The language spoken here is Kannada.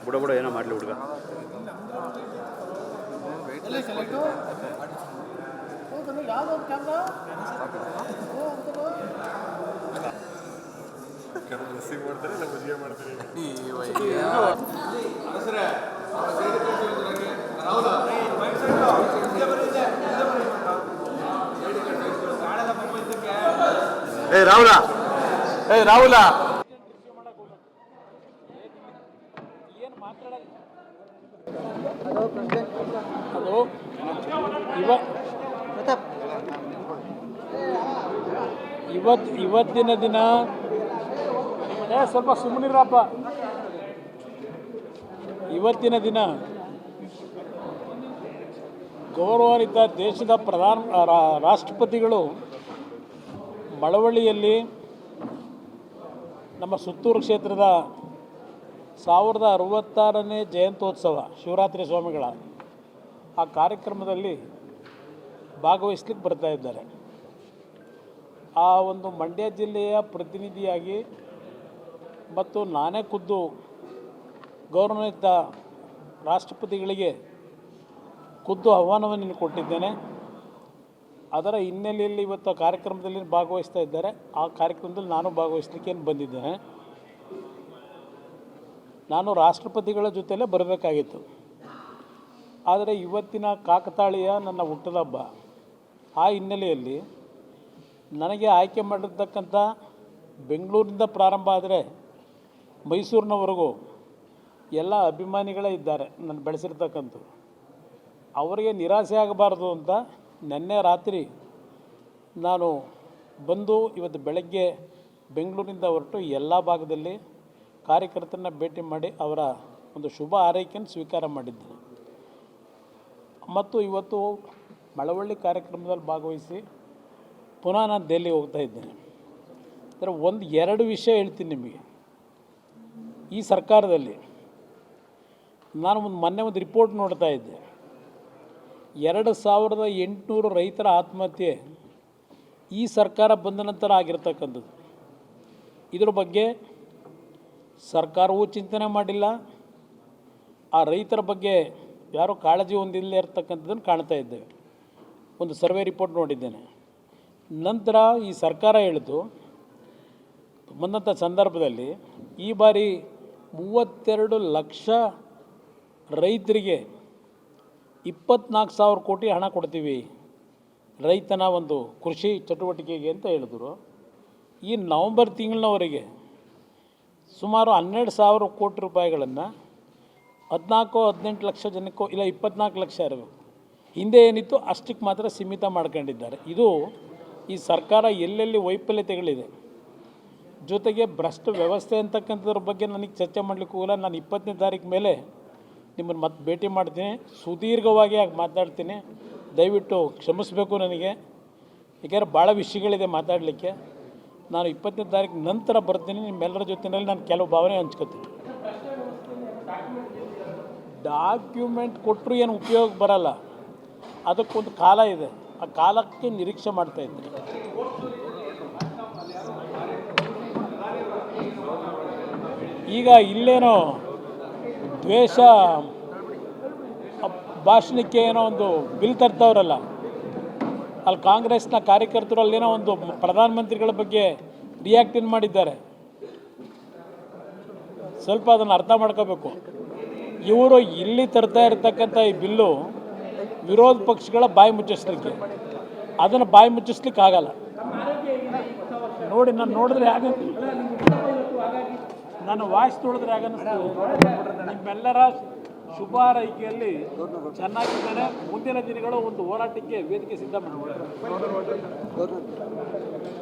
ಬುಡ ಬುಡ ಏನೋ ಮಾಡಲಿ ಹುಡುಗ. ರಾಹುಲ ರಾಹುಲ ಅದು ಇವತ್ತಿನ ದಿನ ಸ್ವಲ್ಪ ಸುಮ್ಮನಿರಪ್ಪ. ಇವತ್ತಿನ ದಿನ ಗೌರವಾನ್ವಿತ ದೇಶದ ರಾಷ್ಟ್ರಪತಿಗಳು ಮಳವಳ್ಳಿಯಲ್ಲಿ ನಮ್ಮ ಸುತ್ತೂರು ಕ್ಷೇತ್ರದ 1066ನೇ ಜಯಂತ್ಯೋತ್ಸವ ಶಿವರಾತ್ರಿ ಸ್ವಾಮಿಗಳ ಆ ಕಾರ್ಯಕ್ರಮದಲ್ಲಿ ಭಾಗವಹಿಸ್ಲಿಕ್ಕೆ ಬರ್ತಾ ಇದ್ದಾರೆ. ಆ ಒಂದು ಮಂಡ್ಯ ಜಿಲ್ಲೆಯ ಪ್ರತಿನಿಧಿಯಾಗಿ ಮತ್ತು ನಾನೇ ಖುದ್ದು ಗೌರವಾನ್ವಿತ ರಾಷ್ಟ್ರಪತಿಗಳಿಗೆ ಖುದ್ದು ಆಹ್ವಾನವನ್ನು ಕೊಟ್ಟಿದ್ದೇನೆ. ಅದರ ಹಿನ್ನೆಲೆಯಲ್ಲಿ ಇವತ್ತು ಕಾರ್ಯಕ್ರಮದಲ್ಲಿ ಭಾಗವಹಿಸ್ತಾ ಇದ್ದಾರೆ. ಆ ಕಾರ್ಯಕ್ರಮದಲ್ಲಿ ನಾನು ಭಾಗವಹಿಸಲಿಕ್ಕೆ ಬಂದಿದ್ದೇನೆ. ನಾನು ರಾಷ್ಟ್ರಪತಿಗಳ ಜೊತೆಲೇ ಬರಬೇಕಾಗಿತ್ತು. ಆದರೆ ಇವತ್ತಿನ ಕಾಕತಾಳೀಯ ನನ್ನ ಹುಟ್ಟದ ಹಬ್ಬ. ಆ ಹಿನ್ನೆಲೆಯಲ್ಲಿ ನನಗೆ ಆಯ್ಕೆ ಮಾಡಿರ್ತಕ್ಕಂಥ ಬೆಂಗಳೂರಿನಿಂದ ಪ್ರಾರಂಭ ಆದರೆ ಮೈಸೂರಿನವರೆಗೂ ಎಲ್ಲ ಅಭಿಮಾನಿಗಳೇ ಇದ್ದಾರೆ ನಾನು ಬೆಳೆಸಿರ್ತಕ್ಕಂಥ. ಅವರಿಗೆ ನಿರಾಸೆ ಆಗಬಾರ್ದು ಅಂತ ನಿನ್ನೆ ರಾತ್ರಿ ನಾನು ಬಂದು ಇವತ್ತು ಬೆಳಗ್ಗೆ ಬೆಂಗಳೂರಿನಿಂದ ಹೊರಟು ಎಲ್ಲ ಭಾಗದಲ್ಲಿ ಕಾರ್ಯಕರ್ತರನ್ನ ಭೇಟಿ ಮಾಡಿ ಅವರ ಒಂದು ಶುಭ ಆರೈಕೆಯನ್ನು ಸ್ವೀಕಾರ ಮಾಡಿದ್ದೇನೆ. ಮತ್ತು ಇವತ್ತು ಮಳವಳ್ಳಿ ಕಾರ್ಯಕ್ರಮದಲ್ಲಿ ಭಾಗವಹಿಸಿ ಪುನಃ ನಾನು ದೆಹಲಿ ಹೋಗ್ತಾ ಇದ್ದೇನೆ. ಅಂದರೆ ಎರಡು ವಿಷಯ ಹೇಳ್ತೀನಿ ನಿಮಗೆ. ಈ ಸರ್ಕಾರದಲ್ಲಿ ನಾನು ಮೊನ್ನೆ ಒಂದು ರಿಪೋರ್ಟ್ ನೋಡ್ತಾ ಇದ್ದೆ. 2800 ರೈತರ ಆತ್ಮಹತ್ಯೆ ಈ ಸರ್ಕಾರ ಬಂದ ನಂತರ ಆಗಿರ್ತಕ್ಕಂಥದ್ದು. ಇದರ ಬಗ್ಗೆ ಸರ್ಕಾರವೂ ಚಿಂತನೆ ಮಾಡಿಲ್ಲ. ಆ ರೈತರ ಬಗ್ಗೆ ಯಾರೂ ಕಾಳಜಿ ಹೊಂದಿಲ್ಲದೆ ಇರತಕ್ಕಂಥದ್ದನ್ನು ಕಾಣ್ತಾ ಇದ್ದೇವೆ. ಒಂದು ಸರ್ವೆ ರಿಪೋರ್ಟ್ ನೋಡಿದ್ದೇನೆ. ನಂತರ ಈ ಸರ್ಕಾರ ಹೇಳಿತು ಬಂದಂಥ ಸಂದರ್ಭದಲ್ಲಿ ಈ ಬಾರಿ 32 ಲಕ್ಷ ರೈತರಿಗೆ 24,000 ಕೋಟಿ ಹಣ ಕೊಡ್ತೀವಿ ರೈತನ ಒಂದು ಕೃಷಿ ಚಟುವಟಿಕೆಗೆ ಅಂತ ಹೇಳಿದ್ರು. ಈ ನವಂಬರ್ ತಿಂಗಳಿನವರೆಗೆ ಸುಮಾರು 12,000 ಕೋಟಿ ರೂಪಾಯಿಗಳನ್ನು 14-18 ಲಕ್ಷ ಜನಕ್ಕೋ ಇಲ್ಲ 24 ಲಕ್ಷ ಇರಬೇಕು. ಹಿಂದೆ ಏನಿತ್ತು ಅಷ್ಟಕ್ಕೆ ಮಾತ್ರ ಸೀಮಿತ ಮಾಡ್ಕೊಂಡಿದ್ದಾರೆ. ಇದು ಈ ಸರ್ಕಾರ ಎಲ್ಲೆಲ್ಲಿ ವೈಫಲ್ಯತೆಗಳಿದೆ, ಜೊತೆಗೆ ಭ್ರಷ್ಟ ವ್ಯವಸ್ಥೆ ಅಂತಕ್ಕಂಥದ್ರ ಬಗ್ಗೆ ನನಗೆ ಚರ್ಚೆ ಮಾಡಲಿಕ್ಕೆ ಹೋಗಲ್ಲ. ನಾನು 20ನೇ ತಾರೀಕು ಮೇಲೆ ನಿಮ್ಮನ್ನು ಮತ್ತೆ ಭೇಟಿ ಮಾಡ್ತೀನಿ, ಸುದೀರ್ಘವಾಗಿ ಆಗಿ ಮಾತಾಡ್ತೀನಿ. ದಯವಿಟ್ಟು ಕ್ಷಮಿಸಬೇಕು ನನಗೆ, ಏಕೆಂದರೆ ಭಾಳ ವಿಷಯಗಳಿದೆ ಮಾತಾಡಲಿಕ್ಕೆ. ನಾನು 20ನೇ ತಾರೀಕು ನಂತರ ಬರ್ತೀನಿ. ನಿಮ್ಮೆಲ್ಲರ ಜೊತೆಯಲ್ಲಿ ನಾನು ಕೆಲವು ಭಾವನೆ ಹಂಚ್ಕೋತೀನಿ. ಡಾಕ್ಯುಮೆಂಟ್ ಕೊಟ್ಟರು ಏನು ಉಪಯೋಗ ಬರಲ್ಲ, ಅದಕ್ಕೊಂದು ಕಾಲ ಇದೆ. ಆ ಕಾಲಕ್ಕೆ ನಿರೀಕ್ಷೆ ಮಾಡ್ತಾಯಿದ್ದೀನಿ. ಈಗ ಇಲ್ಲೇನೋ ದ್ವೇಷ ಭಾಷಣಕ್ಕೆ ಏನೋ ಒಂದು ಬಿಲ್ ತರ್ತಾವ್ರಲ್ಲ, ಅಲ್ಲಿ ಕಾಂಗ್ರೆಸ್ನ ಕಾರ್ಯಕರ್ತರು ಅಲ್ಲೇನೋ ಒಂದು ಪ್ರಧಾನಮಂತ್ರಿಗಳ ಬಗ್ಗೆ ರಿಯಾಕ್ಟ್ ಮಾಡಿದ್ದಾರೆ. ಸ್ವಲ್ಪ ಅದನ್ನು ಅರ್ಥ ಮಾಡ್ಕೋಬೇಕು. ಇವರು ಇಲ್ಲಿ ತರ್ತಾ ಇರತಕ್ಕಂಥ ಈ ಬಿಲ್ಲು ವಿರೋಧ ಪಕ್ಷಗಳ ಬಾಯಿ ಮುಚ್ಚಿಸ್ಲಿಕ್ಕೆ, ಅದನ್ನು ಬಾಯಿ ಮುಚ್ಚಿಸ್ಲಿಕ್ಕೆ ಆಗಲ್ಲ. ನೋಡಿ, ನಾನು ನೋಡಿದ್ರೆ ಹೇಗೆ, ನಾನು ವಾಯ್ಸ್ ನೋಡಿದ್ರೆ ಹೇಗನ್ನಿಸ್ತದೆ. ನಿಮ್ಮೆಲ್ಲರ ಶುಭ ಹಾರೈಕೆಯಲ್ಲಿ ಚೆನ್ನಾಗಿದ್ದಾನೆ. ಮುಂದಿನ ದಿನಗಳು ಒಂದು ಹೋರಾಟಕ್ಕೆ ವೇದಿಕೆ ಸಿದ್ಧ ಮಾಡಿ.